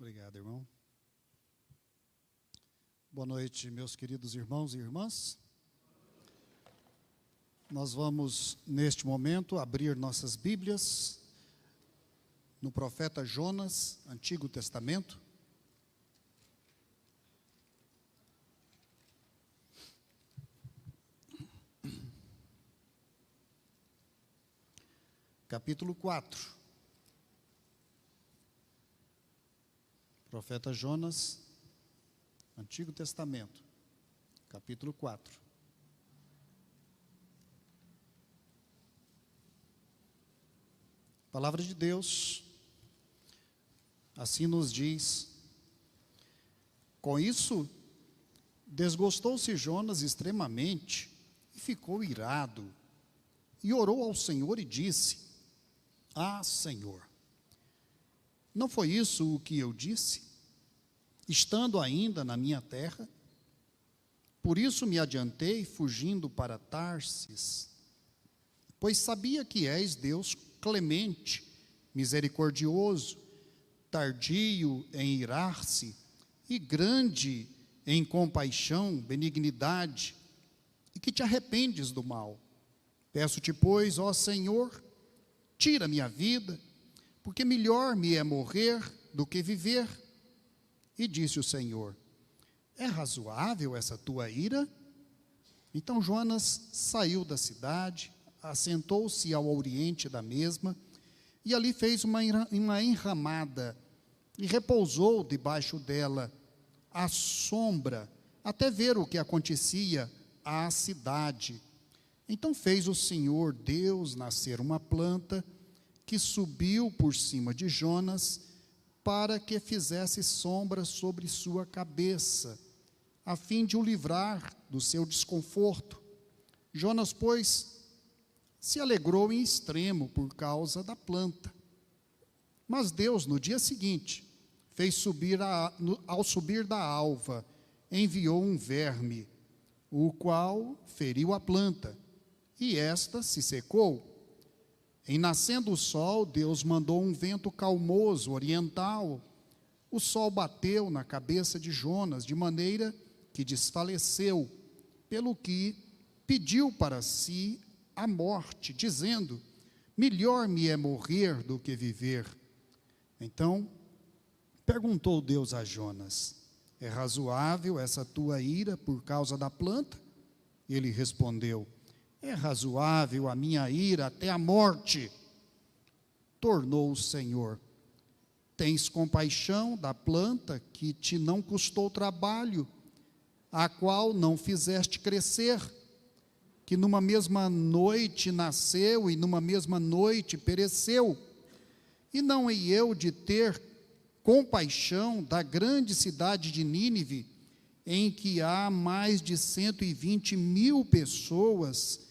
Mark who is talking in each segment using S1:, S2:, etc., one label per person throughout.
S1: Obrigado, irmão. Boa noite, meus queridos irmãos e irmãs. Nós vamos, neste momento, abrir nossas Bíblias no profeta Jonas, Antigo Testamento. Capítulo 4. Profeta Jonas, Antigo Testamento, capítulo 4. Palavra de Deus, assim nos diz: com isso, desgostou-se Jonas extremamente e ficou irado, e orou ao Senhor e disse: Ah, Senhor, não foi isso o que eu disse, estando ainda na minha terra? Por isso me adiantei, fugindo para Tarsis, pois sabia que és Deus clemente, misericordioso, tardio em irar-se e grande em compaixão, benignidade, e que te arrependes do mal. Peço-te, pois, ó Senhor, tira minha vida, porque melhor me é morrer do que viver. E disse o Senhor: é razoável essa tua ira? Então Jonas saiu da cidade, assentou-se ao oriente da mesma, e ali fez uma enramada, e repousou debaixo dela, à sombra, até ver o que acontecia à cidade. Então fez o Senhor Deus nascer uma planta, que subiu por cima de Jonas, para que fizesse sombra sobre sua cabeça, a fim de o livrar do seu desconforto. Jonas, pois, se alegrou em extremo por causa da planta. Mas Deus, no dia seguinte, fez subir ao subir da alva, enviou um verme, o qual feriu a planta, e esta se secou. Em nascendo o sol, Deus mandou um vento calmoso, oriental. O sol bateu na cabeça de Jonas, de maneira que desfaleceu, pelo que pediu para si a morte, dizendo: melhor me é morrer do que viver. Então, perguntou Deus a Jonas: é razoável essa tua ira por causa da planta? Ele respondeu: é razoável a minha ira até a morte. Tornou o Senhor: tens compaixão da planta que te não custou trabalho, a qual não fizeste crescer, que numa mesma noite nasceu e numa mesma noite pereceu. E não hei eu de ter compaixão da grande cidade de Nínive, em que há mais de 120.000 pessoas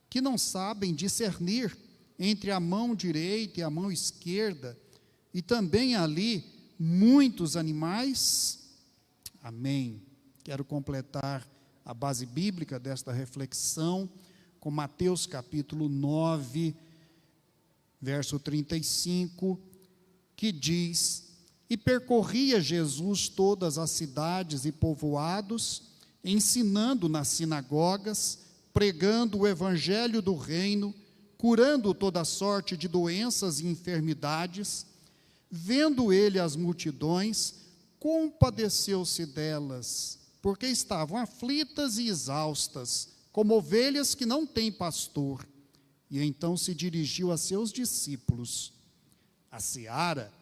S1: que não sabem discernir entre a mão direita e a mão esquerda, e também ali muitos animais? Amém. Quero completar a base bíblica desta reflexão com Mateus capítulo 9, verso 35, que diz: e percorria Jesus todas as cidades e povoados, ensinando nas sinagogas, pregando o evangelho do reino, curando toda sorte de doenças e enfermidades. Vendo ele as multidões, compadeceu-se delas, porque estavam aflitas e exaustas, como ovelhas que não têm pastor. E então se dirigiu a seus discípulos: a seara,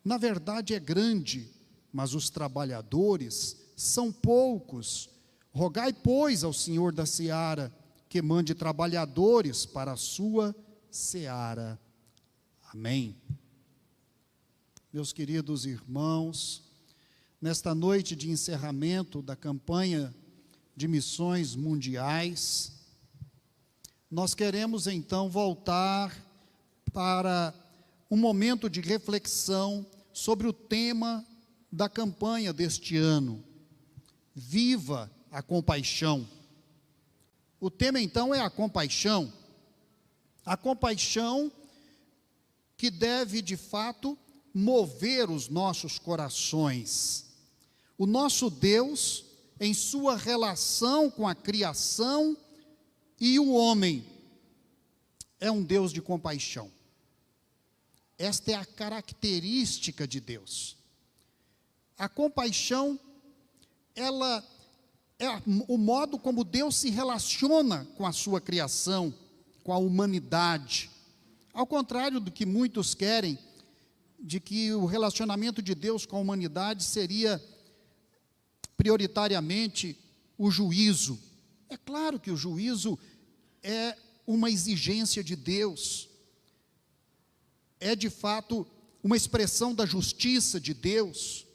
S1: na verdade, é grande, mas os trabalhadores são poucos. Rogai, pois, ao Senhor da seara, que mande trabalhadores para a sua seara. Amém. Meus queridos irmãos, nesta noite de encerramento da campanha de missões mundiais, nós queremos então voltar para um momento de reflexão sobre o tema da campanha deste ano: viva a compaixão. O tema então é a compaixão que deve de fato mover os nossos corações. O nosso Deus, em sua relação com a criação e o homem, é um Deus de compaixão. Esta é a característica de Deus. A compaixão, ela é o modo como Deus se relaciona com a sua criação, com a humanidade. Ao contrário do que muitos querem, de que o relacionamento de Deus com a humanidade seria prioritariamente o juízo. É claro que o juízo é uma exigência de Deus, é de fato uma expressão da justiça de Deus,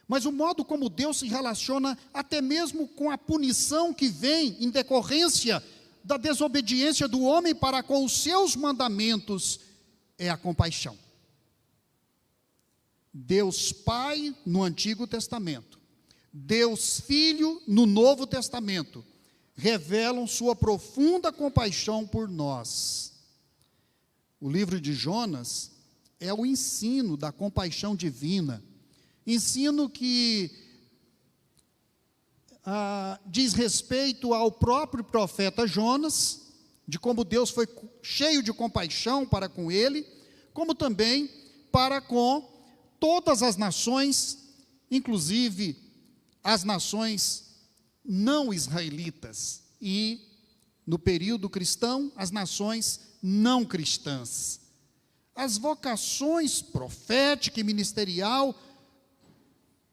S1: mas o modo como Deus se relaciona até mesmo com a punição que vem em decorrência da desobediência do homem para com os seus mandamentos é a compaixão. Deus Pai no Antigo Testamento, Deus Filho no Novo Testamento, revelam sua profunda compaixão por nós. O livro de Jonas é o ensino da compaixão divina, ensino que diz respeito ao próprio profeta Jonas, de como Deus foi cheio de compaixão para com ele, como também para com todas as nações, inclusive as nações não israelitas e, no período cristão, as nações não cristãs. As vocações profética e ministerial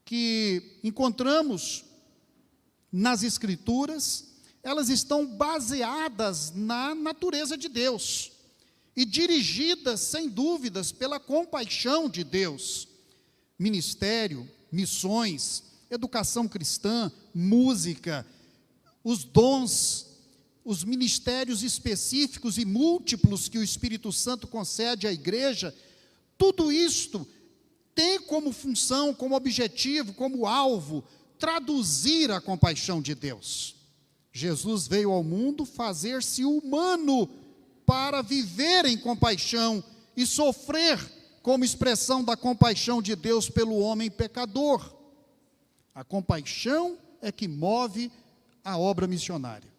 S1: que encontramos nas Escrituras, elas estão baseadas na natureza de Deus e dirigidas, sem dúvidas, pela compaixão de Deus. Ministério, missões, educação cristã, música, os dons, os ministérios específicos e múltiplos que o Espírito Santo concede à igreja, tudo isto tem como função, como objetivo, como alvo, traduzir a compaixão de Deus. Jesus veio ao mundo fazer-se humano para viver em compaixão e sofrer como expressão da compaixão de Deus pelo homem pecador. A compaixão é que move a obra missionária.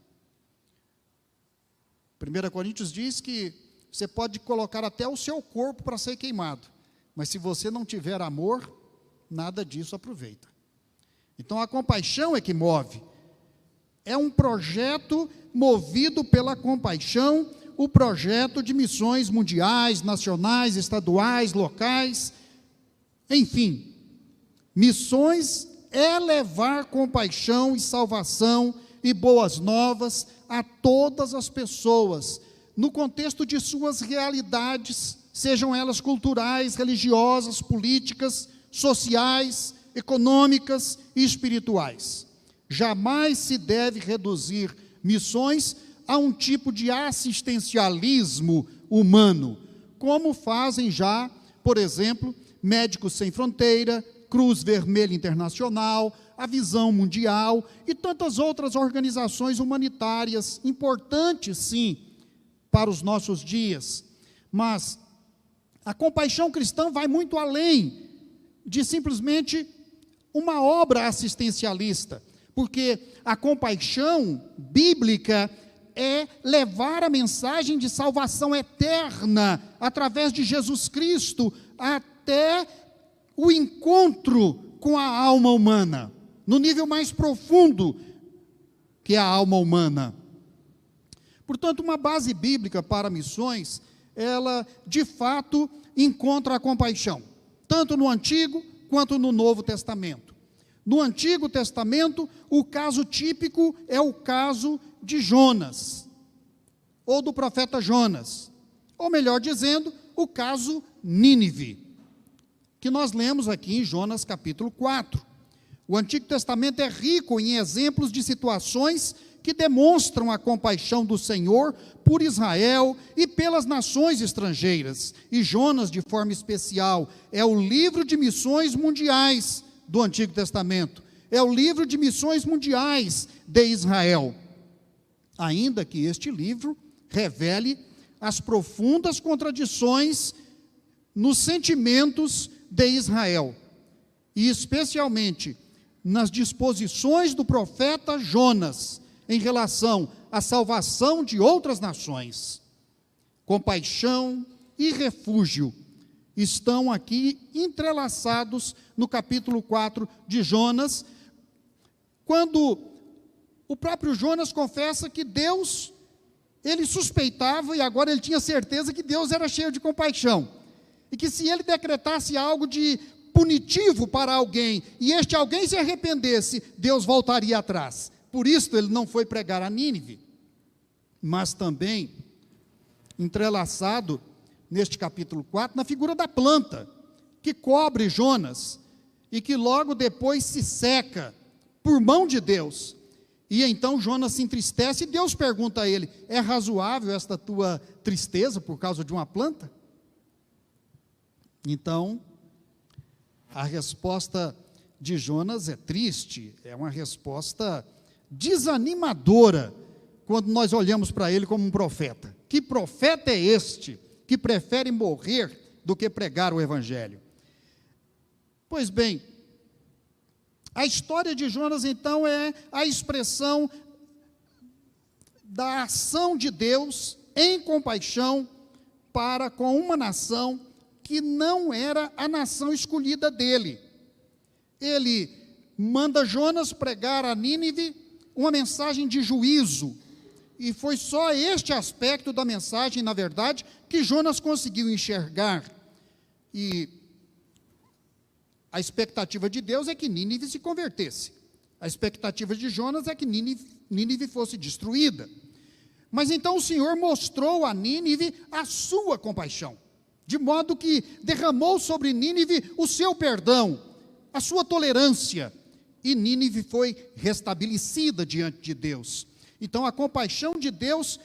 S1: 1 Coríntios diz que você pode colocar até o seu corpo para ser queimado, mas se você não tiver amor, nada disso aproveita. Então a compaixão é que move. É um projeto movido pela compaixão, o projeto de missões mundiais, nacionais, estaduais, locais, enfim. Missões é levar compaixão e salvação e boas novas a todas as pessoas, no contexto de suas realidades, sejam elas culturais, religiosas, políticas, sociais, econômicas e espirituais. Jamais se deve reduzir missões a um tipo de assistencialismo humano, como fazem já, por exemplo, Médicos Sem Fronteira, Cruz Vermelha Internacional, a Visão Mundial e tantas outras organizações humanitárias, importantes sim, para os nossos dias. Mas a compaixão cristã vai muito além de simplesmente uma obra assistencialista, porque a compaixão bíblica é levar a mensagem de salvação eterna através de Jesus Cristo até o encontro com a alma humana, no nível mais profundo que é a alma humana. Portanto, uma base bíblica para missões, ela de fato encontra a compaixão, tanto no Antigo quanto no Novo Testamento. No Antigo Testamento, o caso típico é o caso de Jonas, ou do profeta Jonas, ou melhor dizendo, o caso Nínive, que nós lemos aqui em Jonas capítulo 4. O Antigo Testamento é rico em exemplos de situações que demonstram a compaixão do Senhor por Israel e pelas nações estrangeiras. E Jonas, de forma especial, é o livro de missões mundiais do Antigo Testamento. É o livro de missões mundiais de Israel. Ainda que este livro revele as profundas contradições nos sentimentos de Israel, e especialmente nas disposições do profeta Jonas em relação à salvação de outras nações. Compaixão e refúgio estão aqui entrelaçados no capítulo 4 de Jonas, quando o próprio Jonas confessa que Deus, ele suspeitava e agora ele tinha certeza que Deus era cheio de compaixão, e que se ele decretasse algo de punitivo para alguém, e este alguém se arrependesse, Deus voltaria atrás. Por isso ele não foi pregar a Nínive. Mas também entrelaçado neste capítulo 4, na figura da planta, que cobre Jonas, e que logo depois se seca, por mão de Deus. E então Jonas se entristece, e Deus pergunta a ele: é razoável esta tua tristeza por causa de uma planta? Então, a resposta de Jonas é triste, é uma resposta desanimadora, quando nós olhamos para ele como um profeta. Que profeta é este, que prefere morrer do que pregar o Evangelho? Pois bem, a história de Jonas, então, é a expressão da ação de Deus em compaixão para com uma nação que não era a nação escolhida dele. Ele manda Jonas pregar a Nínive uma mensagem de juízo, e foi só este aspecto da mensagem, na verdade, que Jonas conseguiu enxergar. E a expectativa de Deus é que Nínive se convertesse. A expectativa de Jonas é que Nínive fosse destruída. Mas então o Senhor mostrou a Nínive a sua compaixão, de modo que derramou sobre Nínive o seu perdão, a sua tolerância, e Nínive foi restabelecida diante de Deus. Então a compaixão de Deus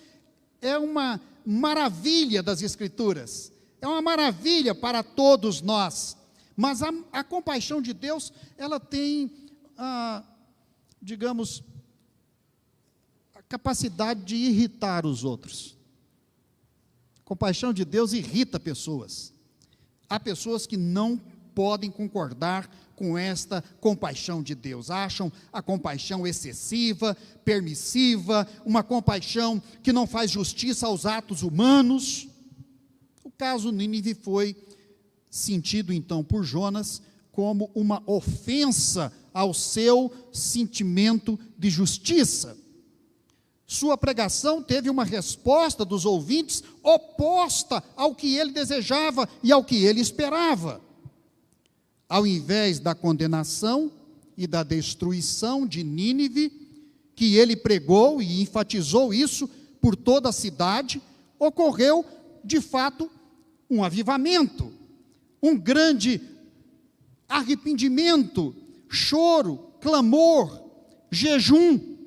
S1: é uma maravilha das Escrituras, é uma maravilha para todos nós. Mas a compaixão de Deus, ela tem, digamos, a capacidade de irritar os outros. A compaixão de Deus irrita pessoas. Há pessoas que não podem concordar com esta compaixão de Deus. Acham a compaixão excessiva, permissiva, uma compaixão que não faz justiça aos atos humanos. O caso Nínive foi sentido então por Jonas como uma ofensa ao seu sentimento de justiça. Sua pregação teve uma resposta dos ouvintes oposta ao que ele desejava e ao que ele esperava. Ao invés da condenação e da destruição de Nínive, que ele pregou e enfatizou isso por toda a cidade, ocorreu de fato um avivamento, um grande arrependimento, choro, clamor, jejum,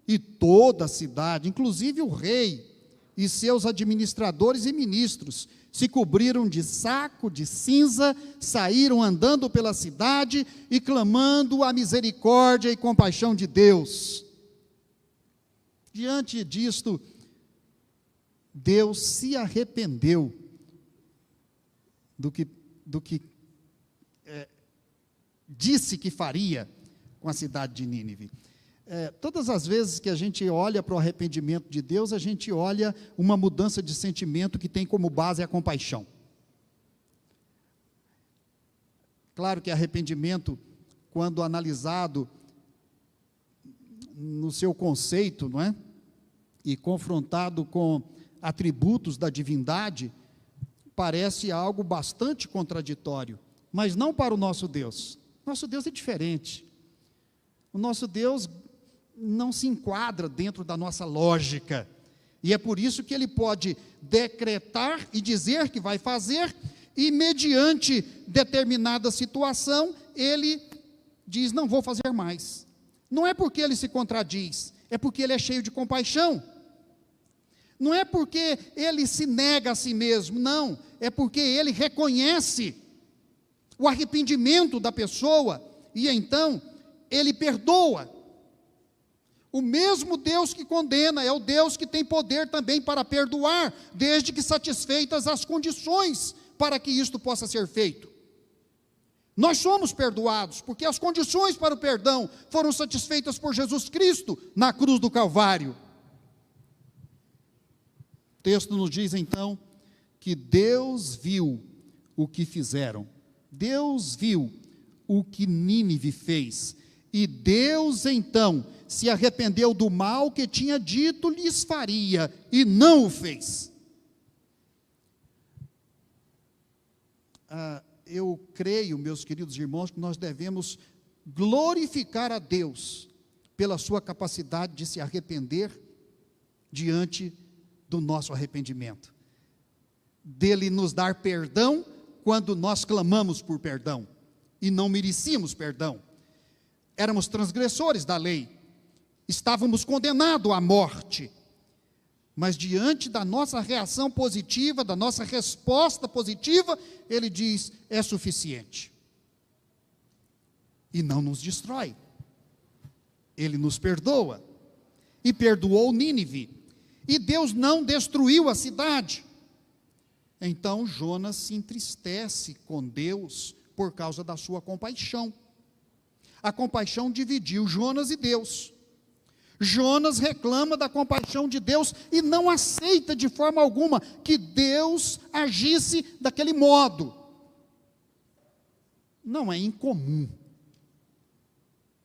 S1: e toda a cidade, inclusive o rei e seus administradores e ministros, se cobriram de saco, de cinza, saíram andando pela cidade e clamando a misericórdia e compaixão de Deus. Diante disto, Deus se arrependeu do que disse que faria com a cidade de Nínive. Todas as vezes que a gente olha para o arrependimento de Deus, a gente olha uma mudança de sentimento que tem como base a compaixão. Claro que arrependimento, quando analisado no seu conceito, não é? E confrontado com atributos da divindade, parece algo bastante contraditório, mas não para o nosso Deus. Nosso Deus é diferente. O nosso Deus não se enquadra dentro da nossa lógica, e é por isso que ele pode decretar e dizer que vai fazer, e mediante determinada situação, ele diz: não vou fazer mais. Não é porque ele se contradiz, é porque ele é cheio de compaixão. Não é porque ele se nega a si mesmo, não, é porque ele reconhece o arrependimento da pessoa, e então ele perdoa. O mesmo Deus que condena é o Deus que tem poder também para perdoar, desde que satisfeitas as condições para que isto possa ser feito. Nós somos perdoados, porque as condições para o perdão foram satisfeitas por Jesus Cristo na cruz do Calvário. O texto nos diz então que Deus viu o que fizeram. Deus viu o que Nínive fez. E Deus então se arrependeu do mal que tinha dito lhes faria e não o fez. Eu creio, meus queridos irmãos, que nós devemos glorificar a Deus pela sua capacidade de se arrepender diante do nosso arrependimento, dele nos dar perdão quando nós clamamos por perdão e não merecíamos perdão. Éramos transgressores da lei, estávamos condenados à morte, mas diante da nossa reação positiva, da nossa resposta positiva, ele diz, é suficiente. E não nos destrói. Ele nos perdoa. E perdoou Nínive. E Deus não destruiu a cidade. Então Jonas se entristece com Deus por causa da sua compaixão. A compaixão dividiu Jonas e Deus. Jonas reclama da compaixão de Deus e não aceita de forma alguma que Deus agisse daquele modo. Não é incomum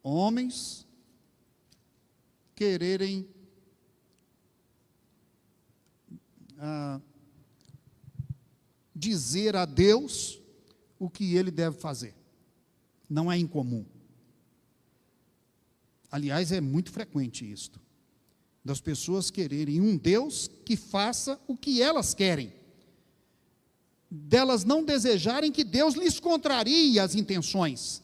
S1: homens quererem dizer a Deus o que ele deve fazer. Não é incomum. Aliás, é muito frequente isto, das pessoas quererem um Deus que faça o que elas querem, delas não desejarem que Deus lhes contrarie as intenções.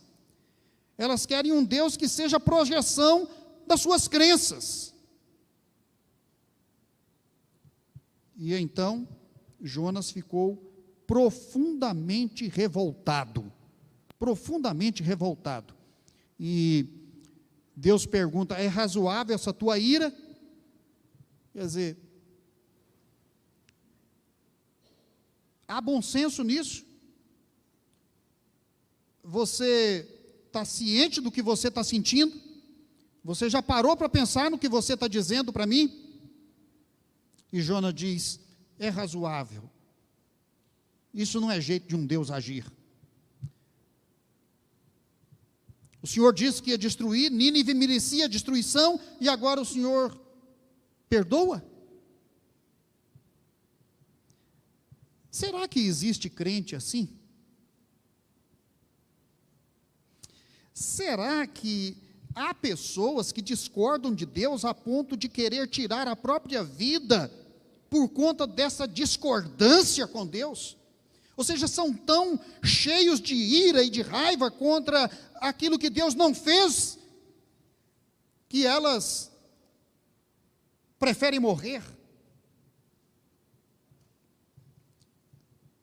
S1: Elas querem um Deus que seja projeção das suas crenças. E então, Jonas ficou profundamente revoltado, e Deus pergunta, é razoável essa tua ira? Quer dizer, há bom senso nisso? Você está ciente do que você está sentindo? Você já parou para pensar no que você está dizendo para mim? E Jonas diz, é razoável. Isso não é jeito de um Deus agir. O Senhor disse que ia destruir, Nínive merecia destruição, e agora o Senhor perdoa? Será que existe crente assim? Será que há pessoas que discordam de Deus a ponto de querer tirar a própria vida por conta dessa discordância com Deus? Ou seja, são tão cheios de ira e de raiva contra aquilo que Deus não fez, que elas preferem morrer.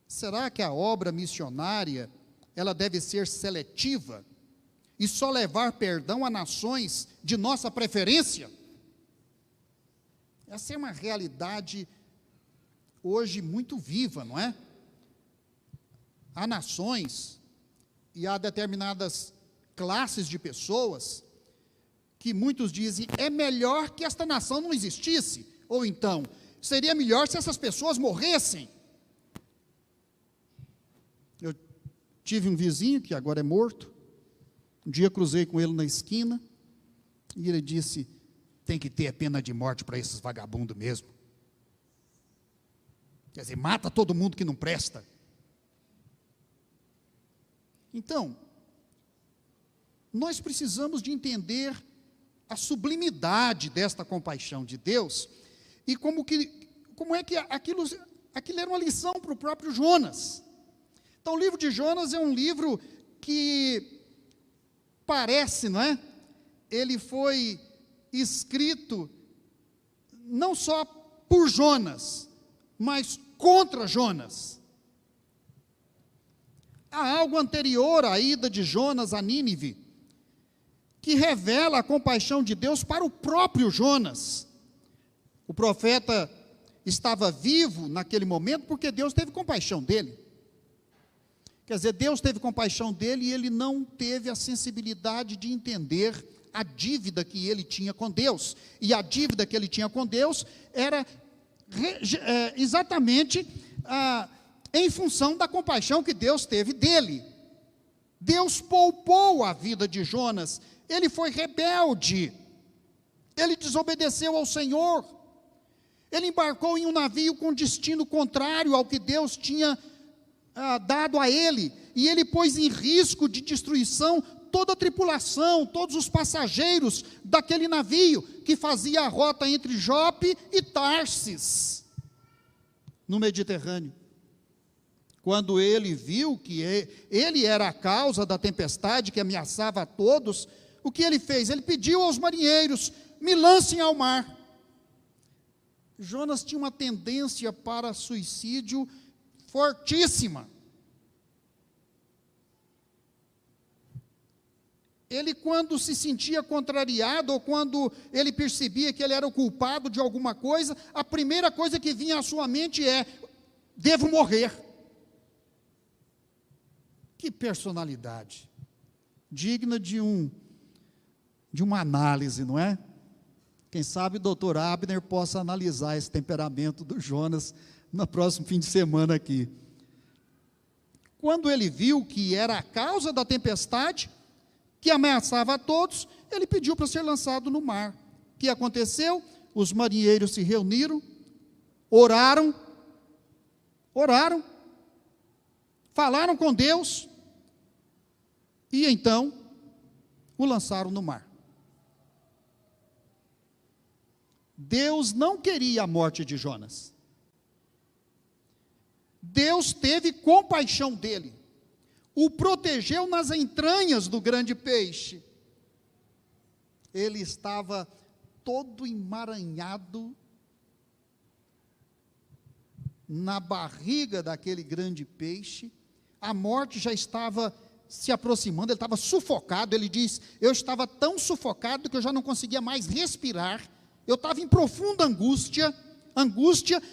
S1: Será que a obra missionária, ela deve ser seletiva e só levar perdão a nações de nossa preferência? Essa é uma realidade hoje muito viva, não é? Há nações e há determinadas classes de pessoas que muitos dizem, é melhor que esta nação não existisse, ou então, seria melhor se essas pessoas morressem. Eu tive um vizinho que agora é morto, um dia cruzei com ele na esquina, e ele disse, tem que ter a pena de morte para esses vagabundos mesmo. Quer dizer, mata todo mundo que não presta. Então, nós precisamos de entender a sublimidade desta compaixão de Deus, e como é que aquilo era uma lição para o próprio Jonas. Então, o livro de Jonas é um livro que parece, não é? Ele foi escrito não só por Jonas, mas contra Jonas. Há algo anterior à ida de Jonas a Nínive, que revela a compaixão de Deus para o próprio Jonas. O profeta estava vivo naquele momento porque Deus teve compaixão dele. Quer dizer, Deus teve compaixão dele e ele não teve a sensibilidade de entender a dívida que ele tinha com Deus. E a dívida que ele tinha com Deus era exatamente em função da compaixão que Deus teve dele. Deus poupou a vida de Jonas. Ele foi rebelde. Ele desobedeceu ao Senhor. Ele embarcou em um navio com destino contrário ao que Deus tinha dado a ele. E ele pôs em risco de destruição toda a tripulação, todos os passageiros daquele navio que fazia a rota entre Jope e Tarsis, no Mediterrâneo. Quando ele viu que ele era a causa da tempestade que ameaçava a todos, o que ele fez? Ele pediu aos marinheiros: me lancem ao mar. Jonas tinha uma tendência para suicídio fortíssima. Ele, quando se sentia contrariado, ou quando ele percebia que ele era o culpado de alguma coisa, a primeira coisa que vinha à sua mente é: devo morrer. Que personalidade, digna de uma análise, não é? Quem sabe o doutor Abner possa analisar esse temperamento do Jonas no próximo fim de semana aqui. Quando ele viu que era a causa da tempestade, que ameaçava a todos, ele pediu para ser lançado no mar. O que aconteceu? Os marinheiros se reuniram, oraram, falaram com Deus, e então o lançaram no mar. Deus não queria a morte de Jonas. Deus teve compaixão dele, o protegeu nas entranhas do grande peixe. Ele estava todo emaranhado na barriga daquele grande peixe, a morte já estava se aproximando, ele estava sufocado. Ele diz: eu estava tão sufocado que eu já não conseguia mais respirar, eu estava em profunda angústia,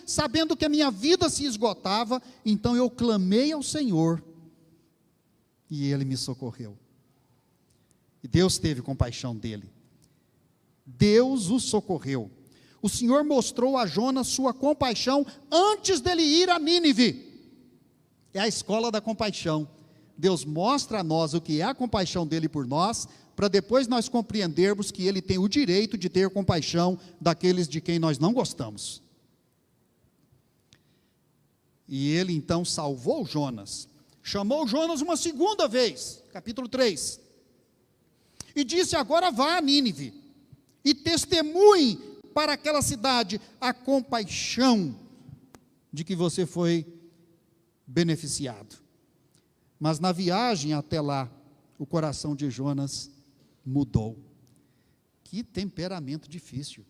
S1: sabendo que a minha vida se esgotava. Então eu clamei ao Senhor, e Ele me socorreu. E Deus teve compaixão dele, Deus o socorreu. O Senhor mostrou a Jonas sua compaixão antes dele ir a Nínive. É a escola da compaixão. Deus mostra a nós o que é a compaixão dele por nós, para depois nós compreendermos que ele tem o direito de ter compaixão daqueles de quem nós não gostamos. E ele então salvou Jonas, chamou Jonas uma segunda vez, capítulo 3, e disse: agora vá a Nínive, e testemunhe para aquela cidade a compaixão de que você foi beneficiado. Mas na viagem até lá, o coração de Jonas mudou. Que temperamento difícil.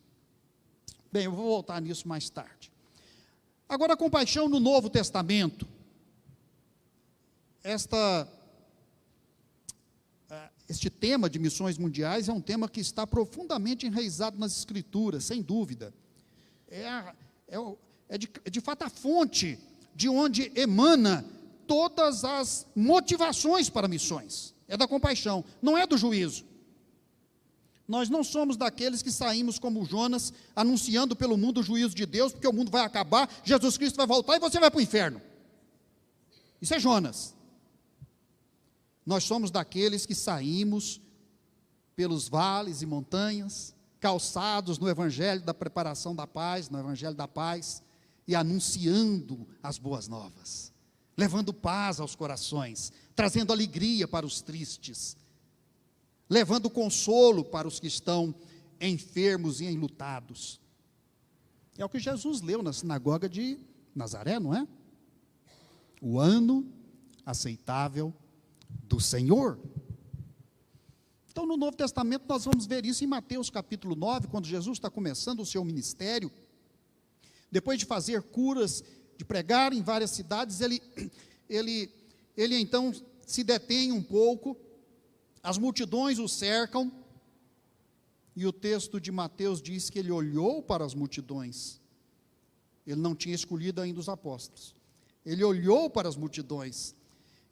S1: Bem, eu vou voltar nisso mais tarde. Agora, a compaixão no Novo Testamento. Este tema de missões mundiais é um tema que está profundamente enraizado nas Escrituras, sem dúvida. É de fato a fonte de onde emana todas as motivações para missões. É da compaixão, não é do juízo. Nós não somos daqueles que saímos como Jonas, anunciando pelo mundo o juízo de Deus, porque o mundo vai acabar, Jesus Cristo vai voltar e você vai para o inferno. Isso é Jonas. Nós somos daqueles que saímos pelos vales e montanhas, calçados no evangelho da preparação da paz, no evangelho da paz, e anunciando as boas novas, levando paz aos corações, trazendo alegria para os tristes, levando consolo para os que estão enfermos e enlutados. É o que Jesus leu na sinagoga de Nazaré, não é? O ano aceitável do Senhor. Então, no Novo Testamento, nós vamos ver isso em Mateus capítulo 9, quando Jesus está começando o seu ministério. Depois de fazer curas, de pregar em várias cidades, ele então se detém um pouco, as multidões o cercam, e o texto de Mateus diz que ele olhou para as multidões. Ele não tinha escolhido ainda os apóstolos. Ele olhou para as multidões,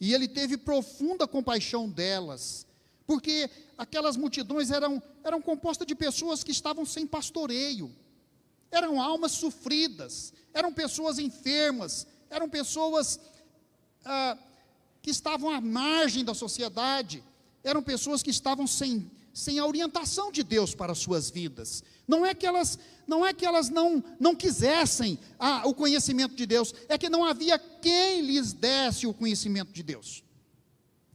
S1: E ele teve profunda compaixão delas, porque aquelas multidões eram compostas de pessoas que estavam sem pastoreio, eram almas sofridas, eram pessoas enfermas, eram pessoas que estavam à margem da sociedade, eram pessoas que estavam sem a orientação de Deus para as suas vidas. Não é que elas não quisessem o conhecimento de Deus, é que não havia quem lhes desse o conhecimento de Deus.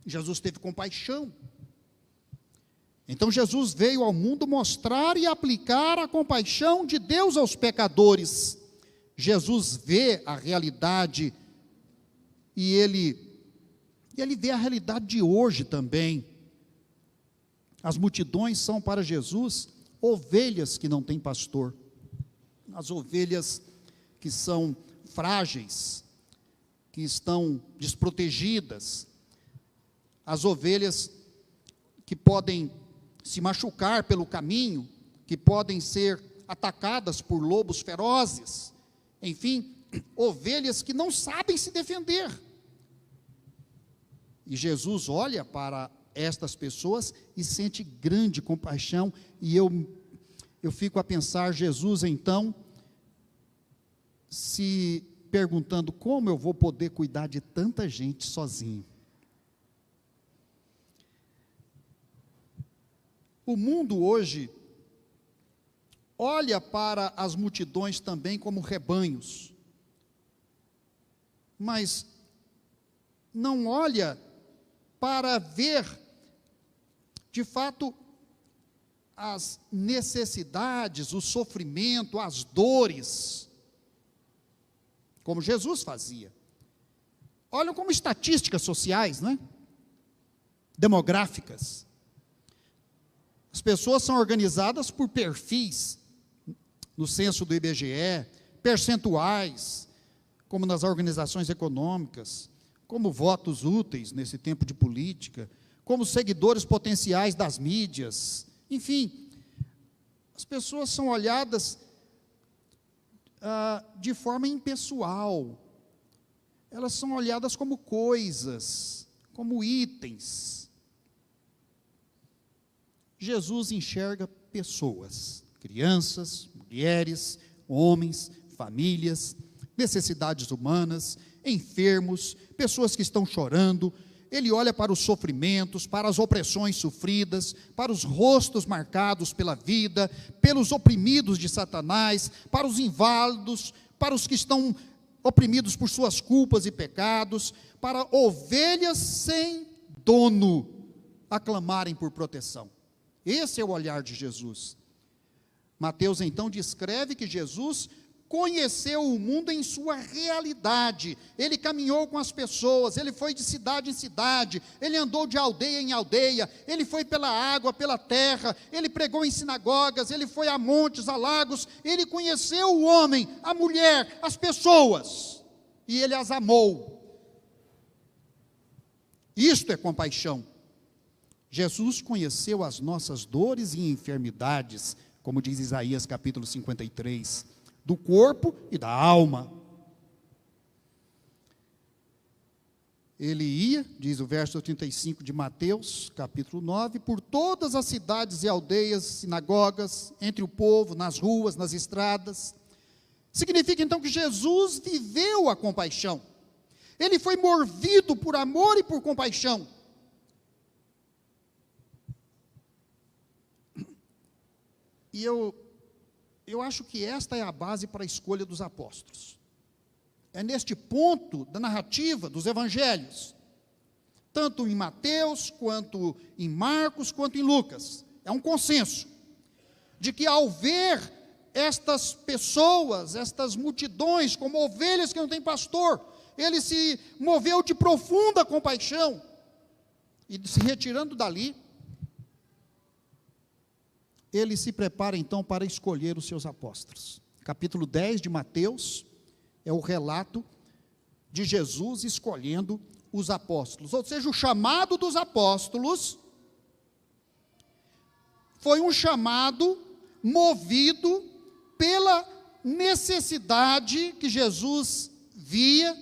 S1: Jesus teve compaixão. Então Jesus veio ao mundo mostrar e aplicar a compaixão de Deus aos pecadores. Jesus vê a realidade e ele vê a realidade de hoje também. As multidões são para Jesus ovelhas que não têm pastor, as ovelhas que são frágeis, que estão desprotegidas, as ovelhas que podem se machucar pelo caminho, que podem ser atacadas por lobos ferozes, enfim, ovelhas que não sabem se defender. E Jesus olha para estas pessoas e sente grande compaixão, e eu fico a pensar, Jesus então, se perguntando, como eu vou poder cuidar de tanta gente sozinho? O mundo hoje olha para as multidões também como rebanhos, mas não olha para ver, de fato, as necessidades, o sofrimento, as dores, como Jesus fazia. Olham como estatísticas sociais, não é? Demográficas. As pessoas são organizadas por perfis, no censo do IBGE, percentuais, como nas organizações econômicas, como votos úteis nesse tempo de política, como seguidores potenciais das mídias, enfim, as pessoas são olhadas de forma impessoal, elas são olhadas como coisas, como itens. Jesus enxerga pessoas, crianças, mulheres, homens, famílias, necessidades humanas, enfermos, pessoas que estão chorando. Ele olha para os sofrimentos, para as opressões sofridas, para os rostos marcados pela vida, pelos oprimidos de Satanás, para os inválidos, para os que estão oprimidos por suas culpas e pecados, para ovelhas sem dono a clamarem por proteção. Esse é o olhar de Jesus. Mateus então descreve que Jesus conheceu o mundo em sua realidade, ele caminhou com as pessoas, ele foi de cidade em cidade, ele andou de aldeia em aldeia, ele foi pela água, pela terra, ele pregou em sinagogas, ele foi a montes, a lagos, ele conheceu o homem, a mulher, as pessoas, e ele as amou. Isto é compaixão. Jesus conheceu as nossas dores e enfermidades, como diz Isaías capítulo 53, do corpo e da alma. Ele ia, diz o verso 35 de Mateus, capítulo 9, por todas as cidades e aldeias, sinagogas, entre o povo, nas ruas, nas estradas. Significa então que Jesus viveu a compaixão. Ele foi movido por amor e por compaixão. E eu acho que esta é a base para a escolha dos apóstolos. É neste ponto da narrativa dos evangelhos, tanto em Mateus, quanto em Marcos, quanto em Lucas. É um consenso de que ao ver estas pessoas, estas multidões, como ovelhas que não têm pastor, ele se moveu de profunda compaixão, e se retirando dali, ele se prepara então para escolher os seus apóstolos. Capítulo 10 de Mateus é o relato de Jesus escolhendo os apóstolos, ou seja, o chamado dos apóstolos foi um chamado movido pela necessidade que Jesus via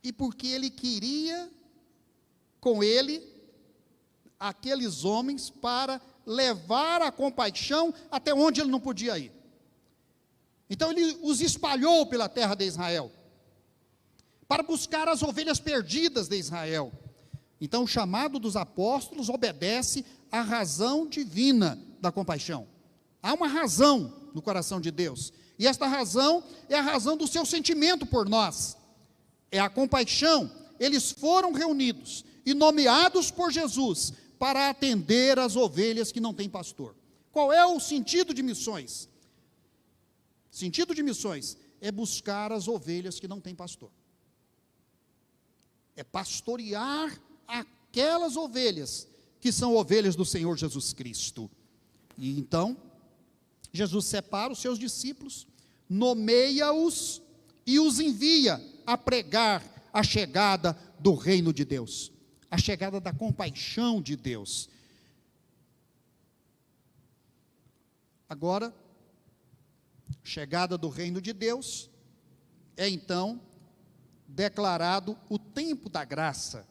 S1: e porque ele queria com ele aqueles homens para levar a compaixão até onde ele não podia ir. Então ele os espalhou pela terra de Israel, para buscar as ovelhas perdidas de Israel. Então o chamado dos apóstolos obedece à razão divina da compaixão. Há uma razão no coração de Deus, e esta razão é a razão do seu sentimento por nós, é a compaixão. Eles foram reunidos e nomeados por Jesus para atender as ovelhas que não têm pastor. Qual é o sentido de missões? O sentido de missões é buscar as ovelhas que não têm pastor. É pastorear aquelas ovelhas que são ovelhas do Senhor Jesus Cristo. E então, Jesus separa os seus discípulos, nomeia-os e os envia a pregar a chegada do reino de Deus, a chegada da compaixão de Deus. Agora, chegada do reino de Deus, é então declarado o tempo da graça,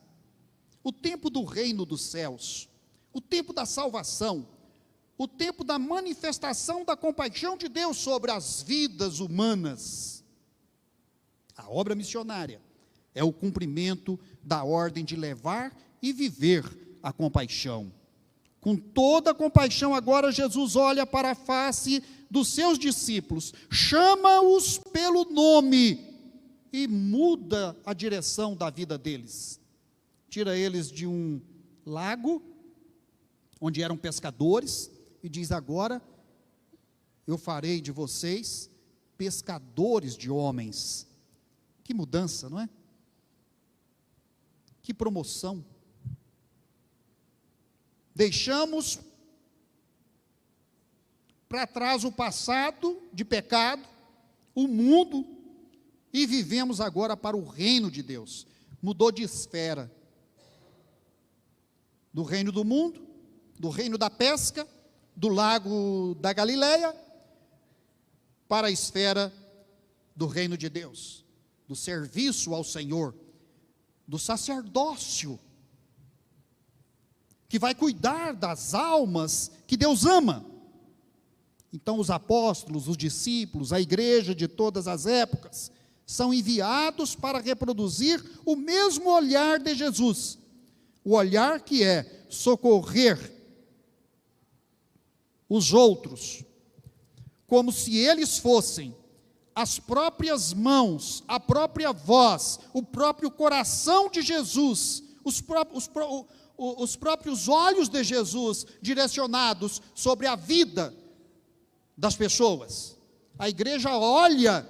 S1: o tempo do reino dos céus, o tempo da salvação, o tempo da manifestação da compaixão de Deus sobre as vidas humanas. A obra missionária é o cumprimento da ordem de levar e viver a compaixão. Com toda a compaixão, agora Jesus olha para a face dos seus discípulos, chama-os pelo nome e muda a direção da vida deles. Tira eles de um lago, onde eram pescadores, e diz: agora eu farei de vocês pescadores de homens. Que mudança, não é? Que promoção. Deixamos para trás o passado de pecado, o mundo, e vivemos agora para o reino de Deus. Mudou de esfera. Do reino do mundo, do reino da pesca, do lago da Galileia, para a esfera do reino de Deus, do serviço ao Senhor, do sacerdócio, que vai cuidar das almas que Deus ama. Então os apóstolos, os discípulos, a igreja de todas as épocas, são enviados para reproduzir o mesmo olhar de Jesus, o olhar que é socorrer os outros, como se eles fossem as próprias mãos, a própria voz, o próprio coração de Jesus, os próprios olhos de Jesus direcionados sobre a vida das pessoas. A igreja olha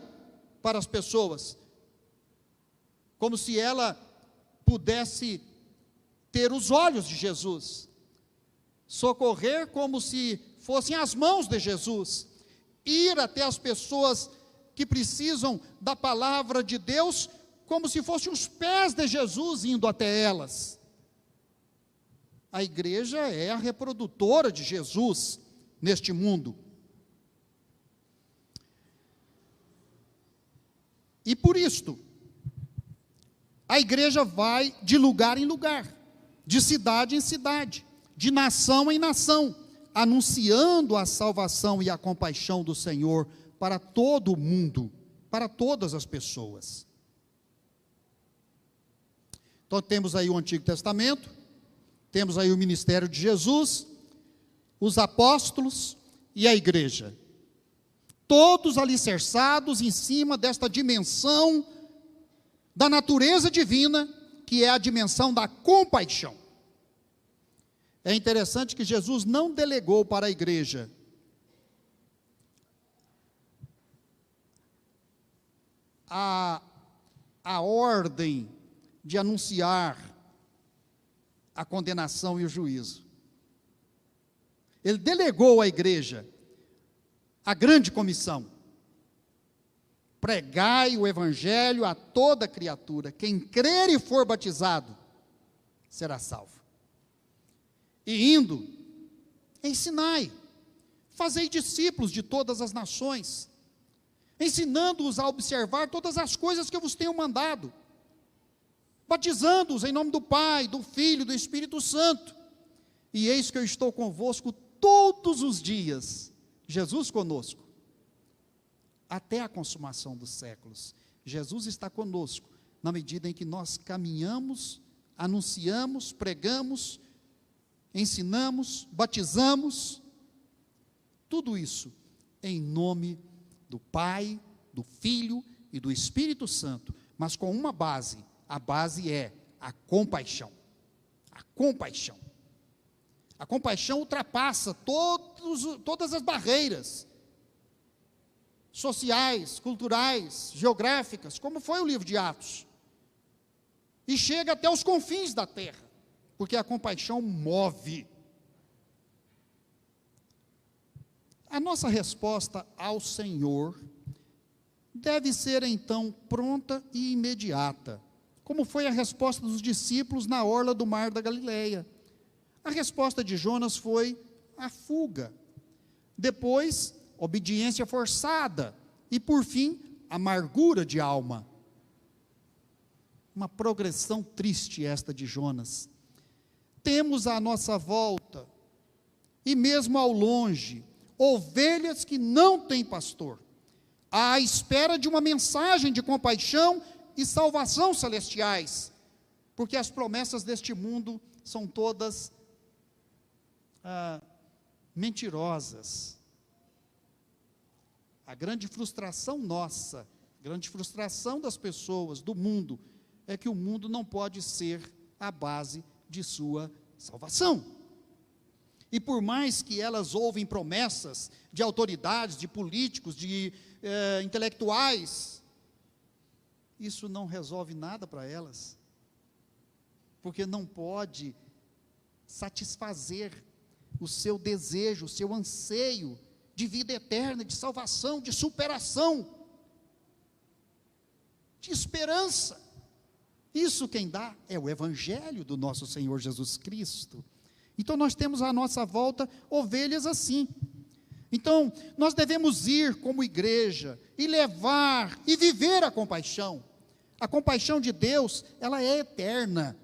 S1: para as pessoas como se ela pudesse ter os olhos de Jesus, socorrer como se fossem as mãos de Jesus, ir até as pessoas que precisam da palavra de Deus, como se fossem os pés de Jesus indo até elas. A igreja é a reprodutora de Jesus neste mundo. E por isto, a igreja vai de lugar em lugar, de cidade em cidade, de nação em nação, anunciando a salvação e a compaixão do Senhor para todo o mundo, para todas as pessoas. Então temos aí o Antigo Testamento, temos aí o ministério de Jesus, os apóstolos e a igreja, todos alicerçados em cima desta dimensão da natureza divina, que é a dimensão da compaixão. É interessante que Jesus não delegou para a igreja a ordem de anunciar a condenação e o juízo. Ele delegou à igreja a grande comissão: pregai o evangelho a toda criatura, quem crer e for batizado será salvo. E indo, ensinai, fazei discípulos de todas as nações, ensinando-os a observar todas as coisas que eu vos tenho mandado. batizando-os em nome do Pai, do Filho e do Espírito Santo. E eis que eu estou convosco todos os dias, Jesus conosco, até a consumação dos séculos. Jesus está conosco, na medida em que nós caminhamos, anunciamos, pregamos, ensinamos, batizamos, tudo isso em nome do Pai, do Filho e do Espírito Santo, mas com uma base, a base é a compaixão. A compaixão. A compaixão ultrapassa todas as barreiras sociais, culturais, geográficas, como foi o livro de Atos, e chega até os confins da terra, porque a compaixão move. A nossa resposta ao Senhor deve ser então pronta e imediata, como foi a resposta dos discípulos na orla do mar da Galileia. A resposta de Jonas foi a fuga, depois obediência forçada e por fim amargura de alma. Uma progressão triste esta de Jonas. Temos à nossa volta e mesmo ao longe ovelhas que não têm pastor, à espera de uma mensagem de compaixão e salvação celestiais, porque as promessas deste mundo são todas mentirosas. A grande frustração nossa, grande frustração das pessoas, do mundo, é que o mundo não pode ser a base de sua salvação. E por mais que elas ouvem promessas de autoridades, de políticos, de intelectuais, isso não resolve nada para elas, porque não pode satisfazer o seu desejo, o seu anseio de vida eterna, de salvação, de superação, de esperança. Isso quem dá é o Evangelho do nosso Senhor Jesus Cristo. Então nós temos à nossa volta ovelhas assim. Então nós devemos ir como igreja e levar e viver a compaixão. A compaixão de Deus, ela é eterna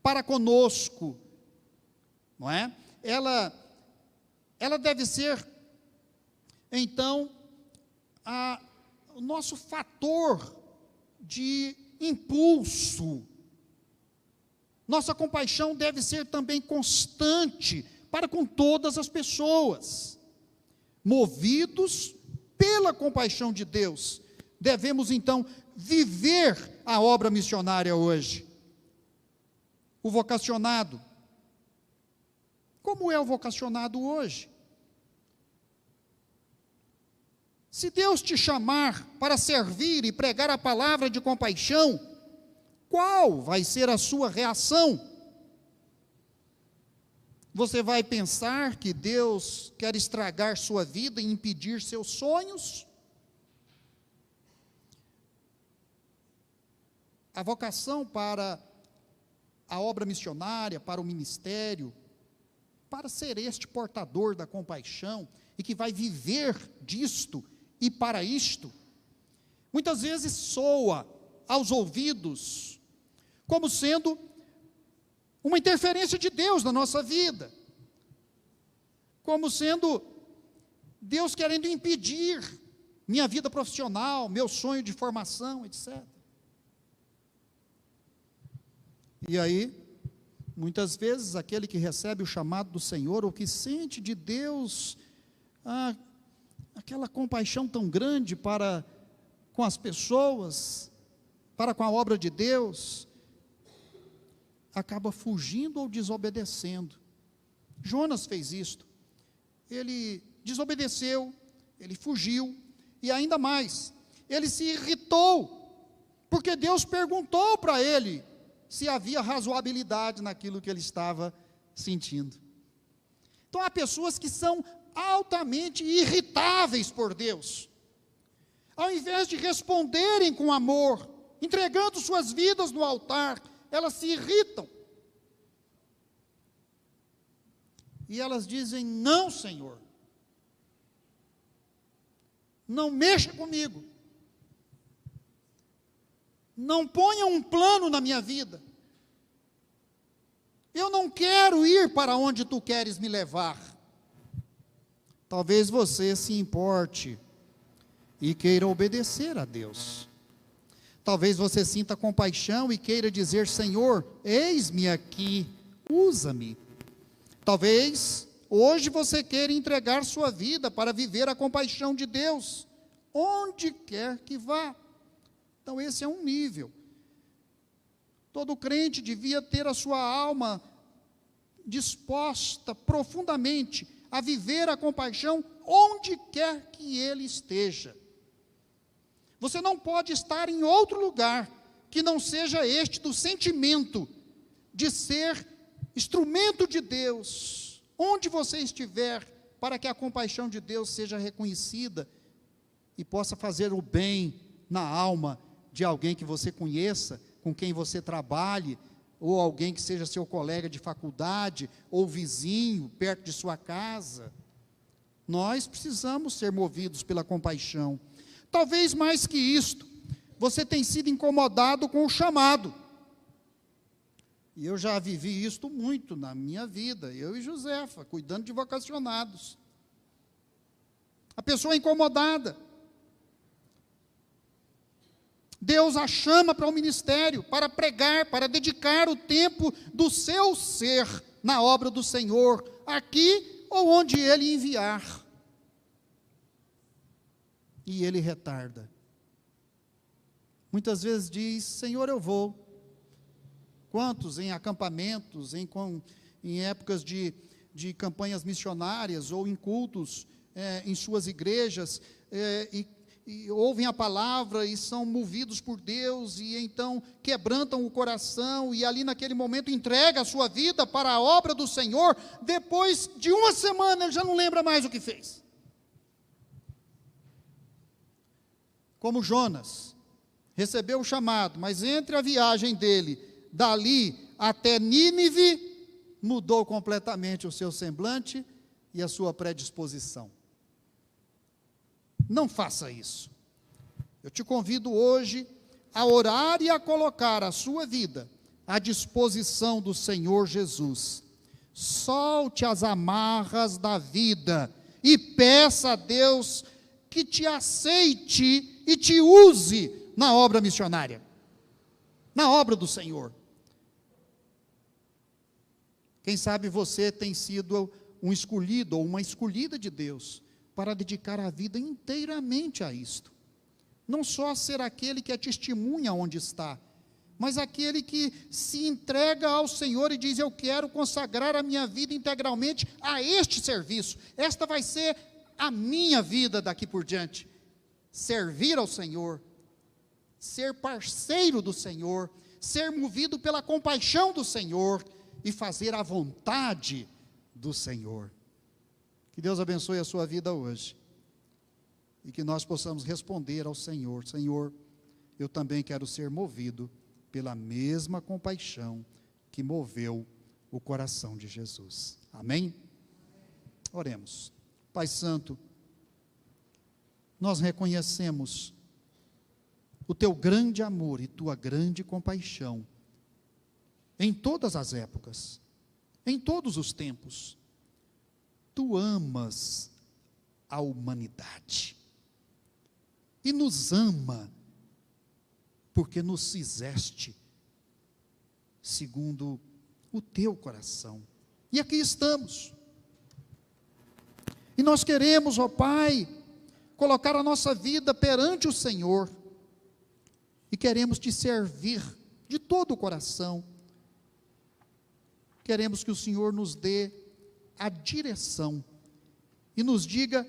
S1: para conosco, não é? Ela deve ser então o nosso fator de impulso. Nossa compaixão deve ser também constante para com todas as pessoas. Movidos pela compaixão de Deus, devemos então viver a obra missionária hoje. O vocacionado. Como é o vocacionado hoje? Se Deus te chamar para servir e pregar a palavra de compaixão, qual vai ser a sua reação? Você vai pensar que Deus quer estragar sua vida e impedir seus sonhos? A vocação para a obra missionária, para o ministério, para ser este portador da compaixão e que vai viver disto e para isto, muitas vezes soa aos ouvidos como sendo uma interferência de Deus na nossa vida, como sendo Deus querendo impedir minha vida profissional, meu sonho de formação, etc. E aí, muitas vezes, aquele que recebe o chamado do Senhor, ou que sente de Deus aquela compaixão tão grande para com as pessoas, para com a obra de Deus, acaba fugindo ou desobedecendo. Jonas fez isto. Ele desobedeceu, ele fugiu, e ainda mais, ele se irritou, porque Deus perguntou para ele se havia razoabilidade naquilo que ele estava sentindo. Então há pessoas que são altamente irritáveis por Deus. Ao invés de responderem com amor, entregando suas vidas no altar, elas se irritam. E elas dizem: não, Senhor, não mexa comigo, Não ponha um plano na minha vida. Eu não quero ir para onde tu queres me levar. Talvez você se importe e queira obedecer a Deus. Talvez você sinta compaixão e queira dizer: Senhor, eis-me aqui, usa-me. Talvez hoje você queira entregar sua vida para viver a compaixão de Deus, onde quer que vá. Então esse é um nível. Todo crente devia ter a sua alma disposta profundamente a viver a compaixão onde quer que ele esteja. Você não pode estar em outro lugar que não seja este do sentimento de ser instrumento de Deus, onde você estiver, para que a compaixão de Deus seja reconhecida e possa fazer o bem na alma de alguém que você conheça, com quem você trabalhe, ou alguém que seja seu colega de faculdade, ou vizinho, perto de sua casa. Nós precisamos ser movidos pela compaixão. Talvez mais que isto, você tem sido incomodado com o chamado. E eu já vivi isto muito na minha vida, eu e Josefa, cuidando de vocacionados. A pessoa é incomodada. Deus a chama para o ministério, para pregar, para dedicar o tempo do seu ser na obra do Senhor, aqui ou onde Ele enviar. E Ele retarda. Muitas vezes diz: Senhor, eu vou. Quantos em acampamentos, em épocas de campanhas missionárias, ou em cultos, em suas igrejas, e ouvem a palavra e são movidos por Deus, e então quebrantam o coração, e ali naquele momento entrega a sua vida para a obra do Senhor. Depois de uma semana ele já não lembra mais o que fez. Como Jonas, recebeu o chamado, mas entre a viagem dele, dali até Nínive, mudou completamente o seu semblante e a sua predisposição. Não faça isso. Eu te convido hoje a orar e a colocar a sua vida à disposição do Senhor Jesus. Solte as amarras da vida e peça a Deus que te aceite e te use na obra missionária, na obra do Senhor. Quem sabe você tem sido um escolhido ou uma escolhida de Deus para dedicar a vida inteiramente a isto. Não só ser aquele que é testemunha onde está, mas aquele que se entrega ao Senhor e diz: eu quero consagrar a minha vida integralmente a este serviço. Esta vai ser a minha vida daqui por diante. Servir ao Senhor, ser parceiro do Senhor, ser movido pela compaixão do Senhor e fazer a vontade do Senhor. Que Deus abençoe a sua vida hoje e que nós possamos responder ao Senhor: Senhor, eu também quero ser movido pela mesma compaixão que moveu o coração de Jesus. Amém? Oremos. Pai Santo, nós reconhecemos o teu grande amor e tua grande compaixão em todas as épocas, em todos os tempos. Tu amas a humanidade e nos ama porque nos fizeste segundo o teu coração. E aqui estamos. E nós queremos, ó Pai, colocar a nossa vida perante o Senhor, e queremos te servir de todo o coração. Queremos que o Senhor nos dê a direção e nos diga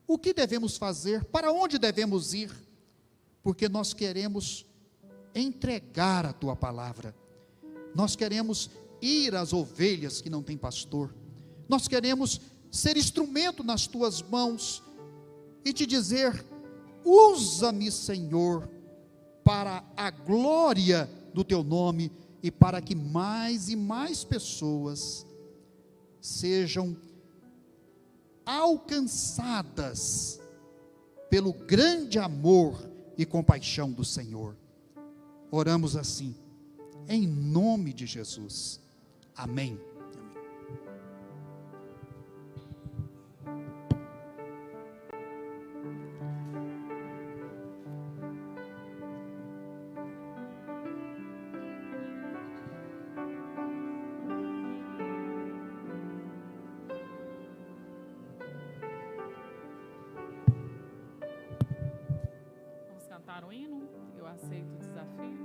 S1: o que devemos fazer, para onde devemos ir, porque nós queremos entregar a tua palavra, nós queremos ir às ovelhas que não têm pastor, nós queremos ser instrumento nas tuas mãos e te dizer: usa-me, Senhor, para a glória do teu nome e para que mais e mais pessoas sejam alcançadas pelo grande amor e compaixão do Senhor. Oramos assim, em nome de Jesus. Amém.
S2: Vamos cantar o hino? Eu aceito o desafio.